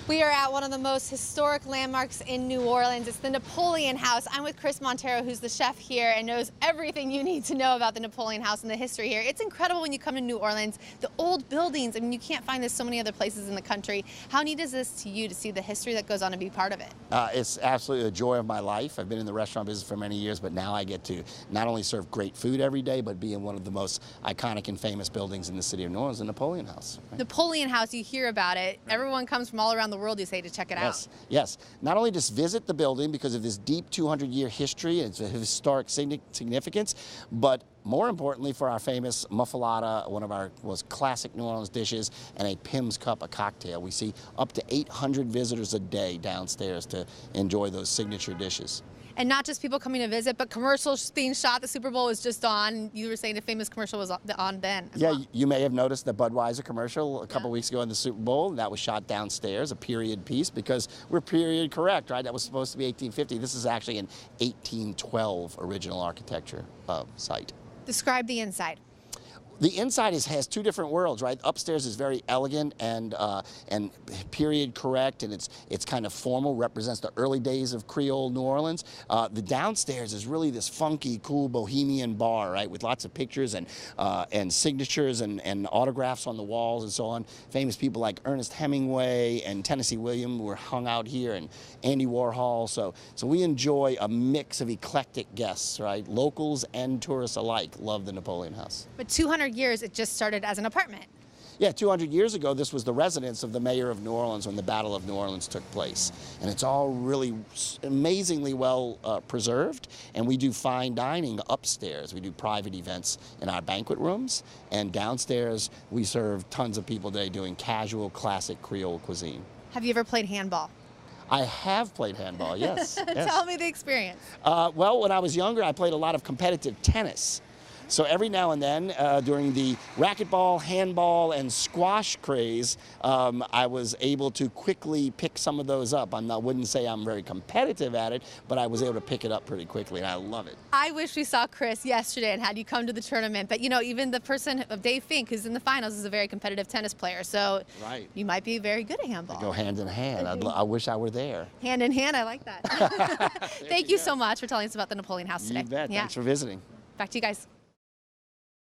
We are at one of the most historic landmarks in New Orleans. It's the Napoleon House. I'm with Chris Montero, who's the chef here and knows everything you need to know about the Napoleon House and the history here. It's incredible when you come to New Orleans. The old buildings, I mean, you can't find this so many other places in the country. How neat is this to you to see the history that goes on and be part of it? It's absolutely the joy of my life. I've been in the restaurant business for many years, but now I get to not only serve great food every day, but be in one of the most iconic and famous buildings in the city of New Orleans, the Napoleon House. Right? Napoleon House, you hear about it. Right. Everyone comes from all around the world, you say, to check it out. Yes. Not only just visit the building because of this deep 200-year history and its historic significance, but more importantly for our famous muffalata, one of our most classic New Orleans dishes, and a Pim's Cup, a cocktail. We see up to 800 visitors a day downstairs to enjoy those signature dishes. And not just people coming to visit, but commercials being shot. The Super Bowl was just on. You were saying a famous commercial was on then. Yeah, well. You may have noticed the Budweiser commercial a couple weeks ago in the Super Bowl. That was shot downstairs, a period piece, because we're period correct, right? That was supposed to be 1850. This is actually an 1812 original architecture site. Describe the inside. The inside has two different worlds, right? Upstairs is very elegant and period correct, and it's kind of formal, represents the early days of Creole New Orleans. The downstairs is really this funky, cool bohemian bar, right, with lots of pictures and signatures and autographs on the walls and so on. Famous people like Ernest Hemingway and Tennessee Williams were hung out here, and Andy Warhol. So we enjoy a mix of eclectic guests, right? Locals and tourists alike love the Napoleon House. But 200 years, it just started as an apartment. Yeah, 200 years ago, this was the residence of the mayor of New Orleans when the Battle of New Orleans took place. And it's all really amazingly well preserved. And we do fine dining upstairs. We do private events in our banquet rooms. And downstairs, we serve tons of people today doing casual, classic Creole cuisine. Have you ever played handball? I have played handball, yes. Tell me the experience. Well, when I was younger, I played a lot of competitive tennis. So every now and then, during the racquetball, handball, and squash craze, I was able to quickly pick some of those up. I wouldn't say I'm very competitive at it, but I was able to pick it up pretty quickly, and I love it. I wish we saw Chris yesterday and had you come to the tournament. But, you know, even the person of Dave Fink, who's in the finals, is a very competitive tennis player. So you might be very good at handball. They go hand in hand. I wish I were there. Hand in hand, I like that. Thank you so much for telling us about the Napoleon House today. You bet. Thanks for visiting. Back to you guys.